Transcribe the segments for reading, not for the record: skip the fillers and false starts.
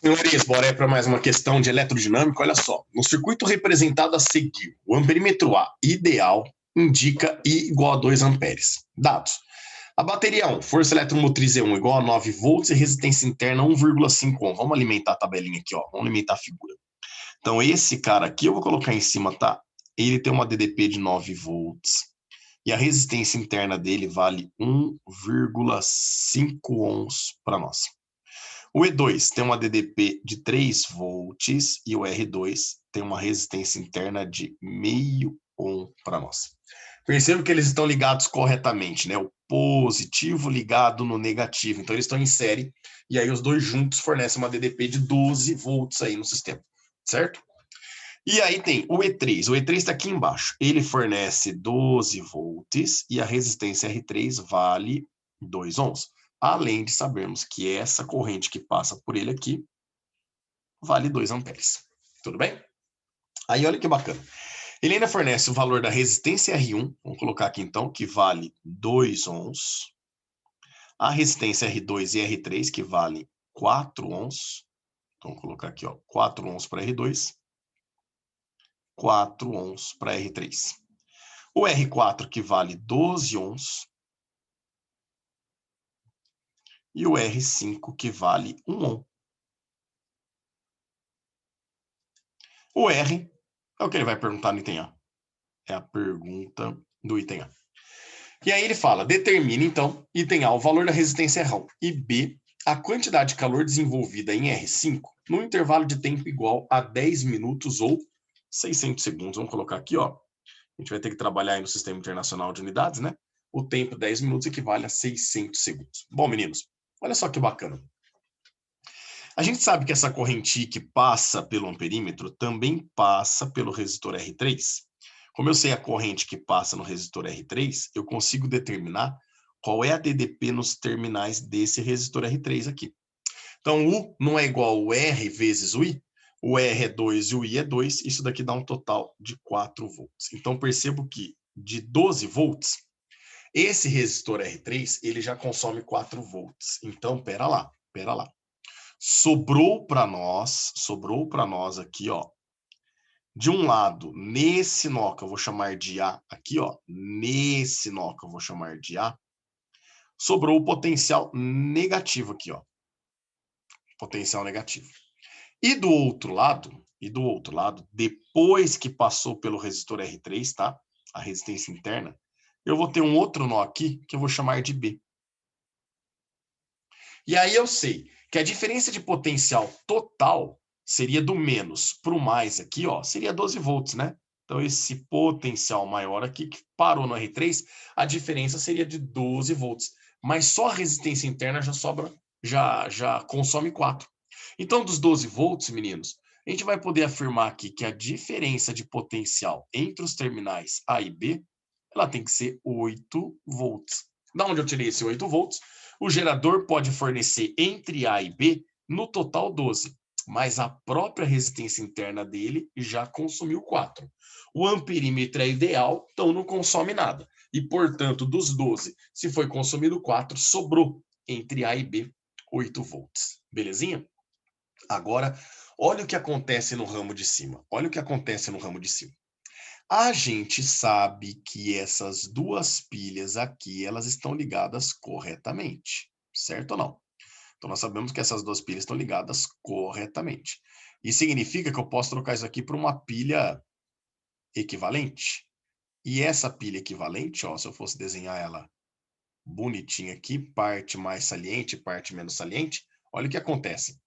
Senhores, bora aí para mais uma questão de eletrodinâmica. Olha só, no circuito representado a seguir, o amperímetro A ideal indica I igual a 2 amperes. Dados. A bateria 1, força eletromotriz E1 igual a 9 volts e resistência interna 1,5 ohm. Vamos alimentar a tabelinha aqui, ó. Vamos alimentar a figura. Então, esse cara aqui, eu vou colocar em cima, tá? Ele tem uma DDP de 9 volts e a resistência interna dele vale 1,5 ohms para nós. O E2 tem uma DDP de 3 volts e o R2 tem uma resistência interna de meio ohm para nós. Perceba que eles estão ligados corretamente, né? O positivo ligado no negativo. Então, eles estão em série e aí os dois juntos fornecem uma DDP de 12 volts aí no sistema, certo? E aí tem o E3. O E3 está aqui embaixo. Ele fornece 12 volts e a resistência R3 vale 2 ohms. Além de sabermos que essa corrente que passa por ele aqui vale 2 amperes. Tudo bem? Aí olha que bacana. Ele ainda fornece o valor da resistência R1, vamos colocar aqui então, que vale 2 ohms. A resistência R2 e R3, que vale 4 ohms. Então, vamos colocar aqui, ó, 4 ohms para R2, 4 ohms para R3. O R4, que vale 12 ohms. E o R5, que vale 1 ohm. O R é o que ele vai perguntar no item A. É a pergunta do item A. E aí ele fala, determine, então, item A, o valor da resistência R1 e B, a quantidade de calor desenvolvida em R5 no intervalo de tempo igual a 10 minutos ou 600 segundos. Vamos colocar aqui, ó. A gente vai ter que trabalhar aí no Sistema Internacional de Unidades, né? O tempo 10 minutos equivale a 600 segundos. Bom, meninos, olha só que bacana. A gente sabe que essa corrente que passa pelo amperímetro também passa pelo resistor R3. Como eu sei a corrente que passa no resistor R3, eu consigo determinar qual é a DDP nos terminais desse resistor R3 aqui. Então, U não é igual ao R vezes o I. O R é 2 e o I é 2. Isso daqui dá um total de 4 volts. Então, percebo que de 12 volts, esse resistor R3 ele já consome 4 volts. Então, pera lá. Sobrou para nós aqui, ó, de um lado, nesse nó que eu vou chamar de A, aqui, ó, nesse nó que eu vou chamar de A, sobrou o potencial negativo aqui, ó. Potencial negativo. E do outro lado, depois que passou pelo resistor R3, tá? A resistência interna, eu vou ter um outro nó aqui que eu vou chamar de B. E aí eu sei que a diferença de potencial total seria do menos para o mais aqui, ó, seria 12 volts, né? Então, esse potencial maior aqui, que parou no R3, a diferença seria de 12 volts. Mas só a resistência interna já sobra, já consome 4. Então, dos 12 volts, meninos, a gente vai poder afirmar aqui que a diferença de potencial entre os terminais A e B, ela tem que ser 8 volts. Da onde eu tirei esse 8 volts? O gerador pode fornecer entre A e B, no total 12, mas a própria resistência interna dele já consumiu 4. O amperímetro é ideal, então não consome nada. E, portanto, dos 12, se foi consumido 4, sobrou entre A e B 8 volts. Belezinha? Agora, olha o que acontece no ramo de cima. A gente sabe que essas duas pilhas aqui, elas estão ligadas corretamente, certo ou não? Então, nós sabemos que essas duas pilhas estão ligadas corretamente. Isso significa que eu posso trocar isso aqui por uma pilha equivalente. E essa pilha equivalente, ó, se eu fosse desenhar ela bonitinha aqui, parte mais saliente, parte menos saliente, olha o que acontece.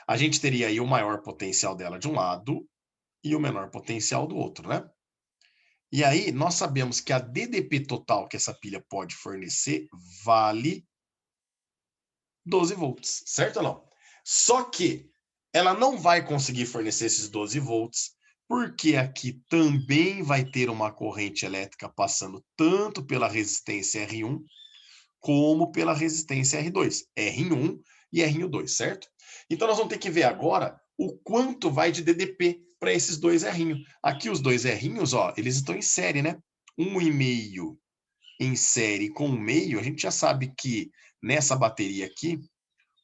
A gente teria aí o maior potencial dela de um lado e o menor potencial do outro, né? E aí, nós sabemos que a DDP total que essa pilha pode fornecer vale 12 volts, certo ou não? Só que ela não vai conseguir fornecer esses 12 volts, porque aqui também vai ter uma corrente elétrica passando tanto pela resistência R1 como pela resistência R2. R1 e R2, certo? Então, nós vamos ter que ver agora o quanto vai de DDP para esses dois R. Aqui os dois R, ó, eles estão em série, né? 1,5 em série com 1,5, a gente já sabe que nessa bateria aqui,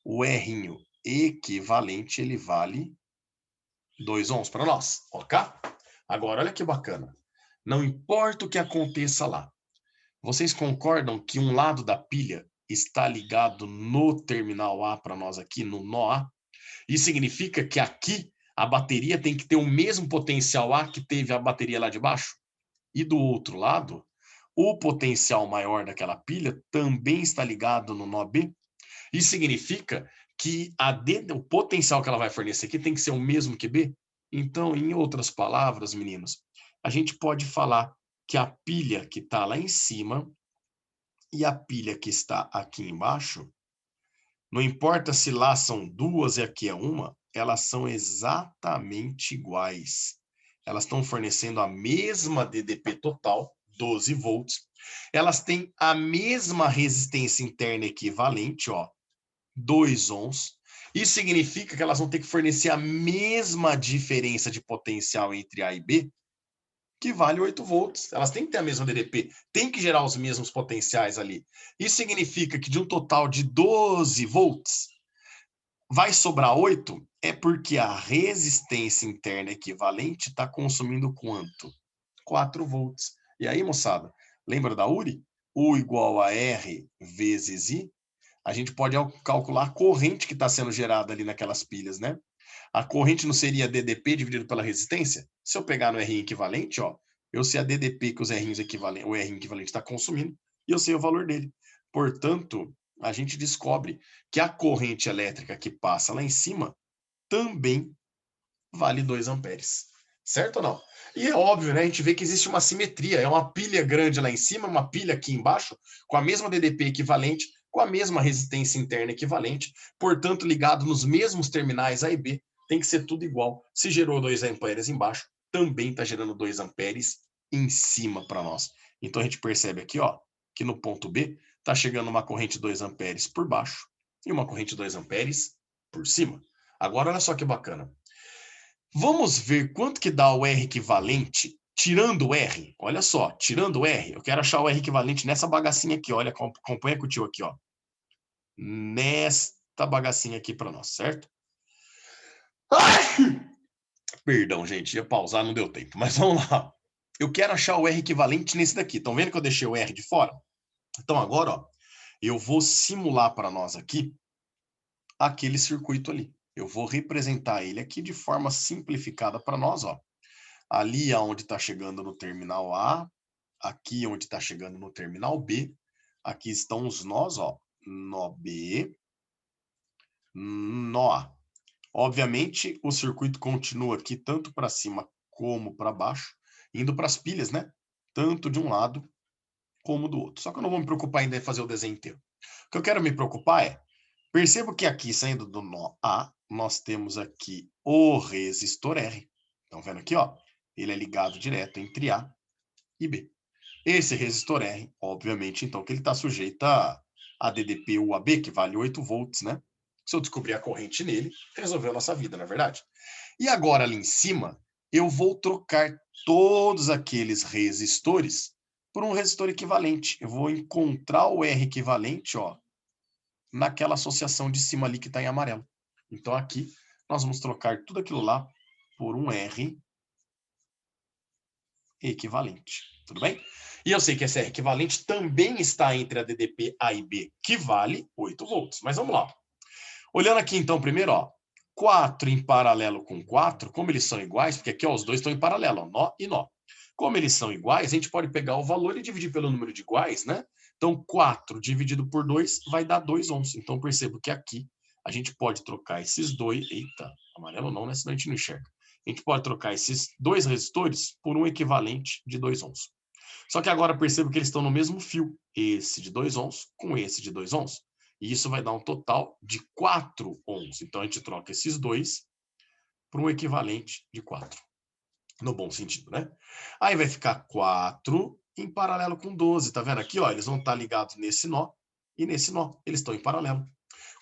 o R equivalente, ele vale 2 ohms para nós, ok? Agora, olha que bacana. Não importa o que aconteça lá. Vocês concordam que um lado da pilha está ligado no terminal A para nós aqui, no nó A? Isso significa que aqui a bateria tem que ter o mesmo potencial A que teve a bateria lá de baixo? E do outro lado, o potencial maior daquela pilha também está ligado no nó B? Isso significa que o potencial que ela vai fornecer aqui tem que ser o mesmo que B? Então, em outras palavras, meninos, a gente pode falar que a pilha que está lá em cima e a pilha que está aqui embaixo, não importa se lá são duas e aqui é uma, elas são exatamente iguais. Elas estão fornecendo a mesma DDP total, 12 volts. Elas têm a mesma resistência interna equivalente, ó, 2 ohms. Isso significa que elas vão ter que fornecer a mesma diferença de potencial entre A e B, que vale 8 volts. Elas têm que ter a mesma DDP, tem que gerar os mesmos potenciais ali. Isso significa que de um total de 12 volts, vai sobrar 8? É porque a resistência interna equivalente está consumindo quanto? 4 volts. E aí, moçada, lembra da URI? U igual a R vezes I. A gente pode calcular a corrente que está sendo gerada ali naquelas pilhas, né? A corrente não seria DDP dividido pela resistência? Se eu pegar no R equivalente, ó, eu sei a DDP que o R equivalente está consumindo e eu sei o valor dele. Portanto, a gente descobre que a corrente elétrica que passa lá em cima também vale 2 amperes. Certo ou não? E é óbvio, né? A gente vê que existe uma simetria. É uma pilha grande lá em cima, uma pilha aqui embaixo, com a mesma DDP equivalente, com a mesma resistência interna equivalente, portanto, ligado nos mesmos terminais A e B, tem que ser tudo igual. Se gerou 2 amperes embaixo, também está gerando 2 amperes em cima para nós. Então, a gente percebe aqui, ó, que no ponto B está chegando uma corrente 2 amperes por baixo e uma corrente 2 amperes por cima. Agora, olha só que bacana. Vamos ver quanto que dá o R equivalente tirando o R. Olha só, tirando o R, eu quero achar o R equivalente nessa bagacinha aqui. Olha, acompanha com o tio aqui, ó. Nesta bagacinha aqui para nós, certo? Perdão, gente, ia pausar, não deu tempo, mas vamos lá. Eu quero achar o R equivalente nesse daqui. Estão vendo que eu deixei o R de fora? Então agora, ó, eu vou simular para nós aqui aquele circuito ali. Eu vou representar ele aqui de forma simplificada para nós, ó. Ali aonde está chegando no terminal A, aqui onde está chegando no terminal B, aqui estão os nós, ó, nó B, nó A. Obviamente, o circuito continua aqui tanto para cima como para baixo, indo para as pilhas, né? Tanto de um lado como do outro. Só que eu não vou me preocupar ainda em fazer o desenho inteiro. O que eu quero me preocupar é, percebo que aqui, saindo do nó A, nós temos aqui o resistor R. Estão vendo aqui, ó? Ele é ligado direto entre A e B. Esse resistor R, obviamente, então, que ele está sujeito a DDP UAB, que vale 8 volts, né? Se eu descobrir a corrente nele, resolveu a nossa vida, não é verdade? E agora, ali em cima, eu vou trocar todos aqueles resistores por um resistor equivalente. Eu vou encontrar o R equivalente, ó, naquela associação de cima ali que está em amarelo. Então, aqui, nós vamos trocar tudo aquilo lá por um R equivalente. Tudo bem? E eu sei que esse R equivalente também está entre a DDP A e B, que vale 8 volts. Mas vamos lá. Olhando aqui, então, primeiro, ó, 4 em paralelo com 4, como eles são iguais, porque aqui ó, os dois estão em paralelo, ó, nó e nó. Como eles são iguais, a gente pode pegar o valor e dividir pelo número de iguais, né? Então, 4 dividido por 2 vai dar 2 ohms. Então, percebo que aqui a gente pode trocar esses dois... Eita, amarelo não, né? Senão a gente não enxerga. A gente pode trocar esses dois resistores por um equivalente de 2 ohms. Só que agora percebo que eles estão no mesmo fio. Esse de 2 ohms com esse de 2 ohms. E isso vai dar um total de 4 ohms. Então, a gente troca esses dois por um equivalente de 4. No bom sentido, né? Aí vai ficar 4 em paralelo com 12. Tá vendo aqui? Ó, eles vão estar ligados nesse nó e nesse nó. Eles estão em paralelo.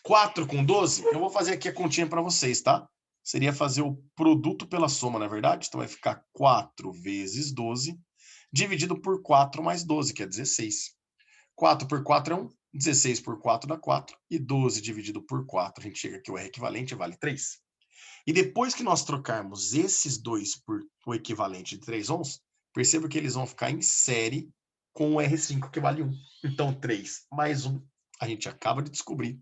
4 com 12, eu vou fazer aqui a continha para vocês, tá? Seria fazer o produto pela soma, na verdade. Então, vai ficar 4 vezes 12, dividido por 4 mais 12, que é 16. 4 por 4 é 1. 16 por 4 dá 4, e 12 dividido por 4, a gente chega que o R equivalente vale 3. E depois que nós trocarmos esses dois por o equivalente de 3 ohms, perceba que eles vão ficar em série com o R5, que vale 1. Então, 3 mais 1, a gente acaba de descobrir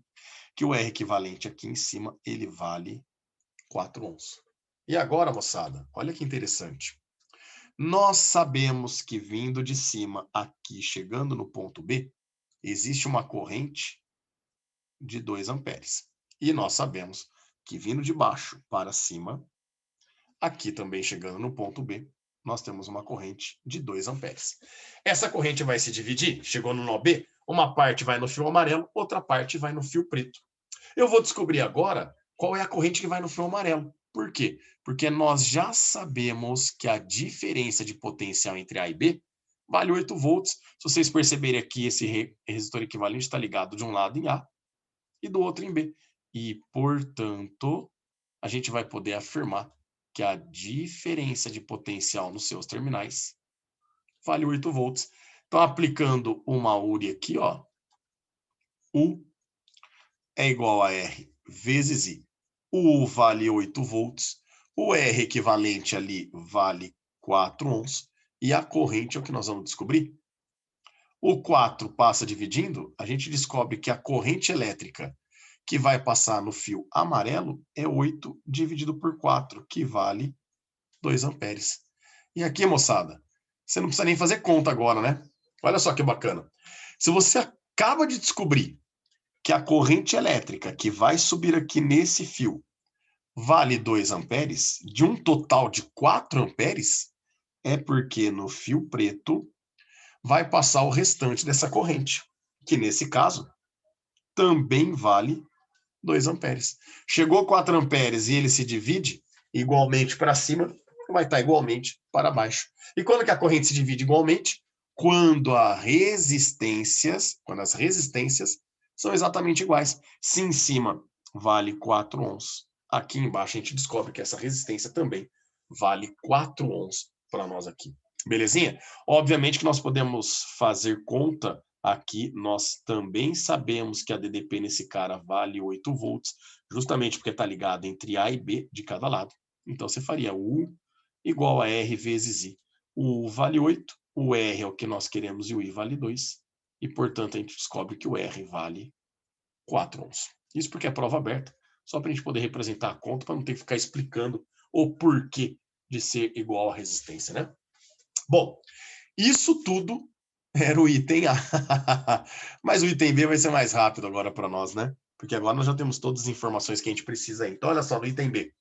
que o R equivalente aqui em cima, ele vale 4 ohms. E agora, moçada, olha que interessante. Nós sabemos que vindo de cima aqui, chegando no ponto B, existe uma corrente de 2 amperes. E nós sabemos que vindo de baixo para cima, aqui também chegando no ponto B, nós temos uma corrente de 2 amperes. Essa corrente vai se dividir, chegou no nó B, uma parte vai no fio amarelo, outra parte vai no fio preto. Eu vou descobrir agora qual é a corrente que vai no fio amarelo. Por quê? Porque nós já sabemos que a diferença de potencial entre A e B vale 8 volts. Se vocês perceberem aqui, esse resistor equivalente está ligado de um lado em A e do outro em B. E, portanto, a gente vai poder afirmar que a diferença de potencial nos seus terminais vale 8 volts. Então, aplicando uma URI aqui, ó, U é igual a R vezes I. O U vale 8 volts, o R equivalente ali vale 4 ohms, e a corrente é o que nós vamos descobrir. O 4 passa dividindo, a gente descobre que a corrente elétrica que vai passar no fio amarelo é 8 dividido por 4, que vale 2 amperes. E aqui, moçada, você não precisa nem fazer conta agora, né? Olha só que bacana. Se você acaba de descobrir que a corrente elétrica que vai subir aqui nesse fio vale 2 amperes, de um total de 4 amperes, é porque no fio preto vai passar o restante dessa corrente, que nesse caso também vale 2 amperes. Chegou 4 amperes e ele se divide igualmente para cima, vai estar igualmente para baixo. E quando que a corrente se divide igualmente? Quando as resistências são exatamente iguais. Se em cima vale 4 ohms, aqui embaixo a gente descobre que essa resistência também vale 4 ohms para nós aqui. Belezinha? Obviamente que nós podemos fazer conta aqui, nós também sabemos que a DDP nesse cara vale 8 volts, justamente porque está ligado entre A e B de cada lado. Então, você faria U igual a R vezes I. O U vale 8, o R é o que nós queremos e o I vale 2. E, portanto, a gente descobre que o R vale 4 ohms. Isso porque é prova aberta, só para a gente poder representar a conta, para não ter que ficar explicando o porquê de ser igual à resistência, né? Bom, isso tudo era o item A. Mas o item B vai ser mais rápido agora para nós, né? Porque agora nós já temos todas as informações que a gente precisa aí. Então, olha só, no item B.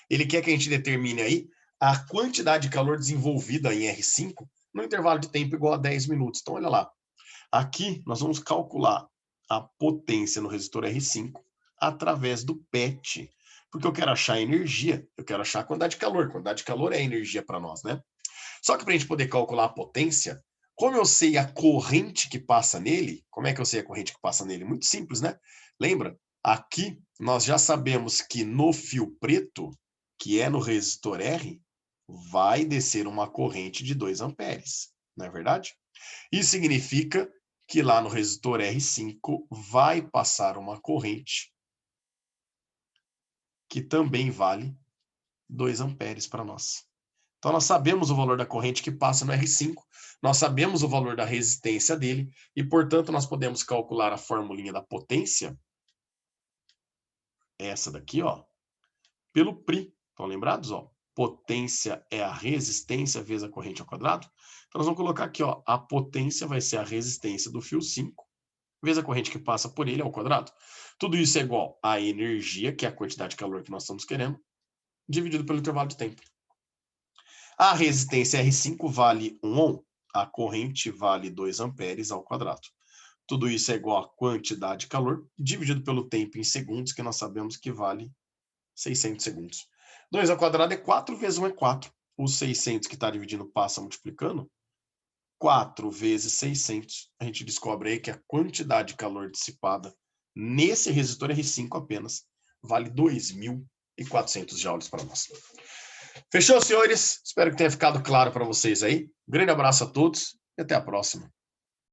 Ele quer que a gente determine aí a quantidade de calor desenvolvida em R5 no intervalo de tempo igual a 10 minutos. Então, olha lá. Aqui, nós vamos calcular a potência no resistor R5 através do PET. Porque eu quero achar a energia, eu quero achar a quantidade de calor. Quantidade de calor é energia para nós, né? Só que para a gente poder calcular a potência, como eu sei a corrente que passa nele, como é que eu sei a corrente que passa nele? Muito simples, né? Lembra? Aqui nós já sabemos que no fio preto, que é no resistor R, vai descer uma corrente de 2 amperes, não é verdade? Isso significa que lá no resistor R5 vai passar uma corrente que também vale 2 amperes para nós. Então, nós sabemos o valor da corrente que passa no R5, nós sabemos o valor da resistência dele, e, portanto, nós podemos calcular a formulinha da potência, essa daqui, ó, pelo PRI. Estão lembrados? Ó? Potência é a resistência vezes a corrente ao quadrado. Então, nós vamos colocar aqui, ó, a potência vai ser a resistência do fio 5, vezes a corrente que passa por ele ao quadrado. Tudo isso é igual à energia, que é a quantidade de calor que nós estamos querendo, dividido pelo intervalo de tempo. A resistência R5 vale 1 ohm, a corrente vale 2 amperes ao quadrado. Tudo isso é igual à quantidade de calor, dividido pelo tempo em segundos, que nós sabemos que vale 600 segundos. 2 ao quadrado é 4, vezes 1 é 4. Os 600 que está dividindo passa multiplicando. 4 vezes 600, a gente descobre aí que a quantidade de calor dissipada nesse resistor R5 apenas vale 2.400 joules para nós. Fechou, senhores? Espero que tenha ficado claro para vocês aí. Um grande abraço a todos e até a próxima.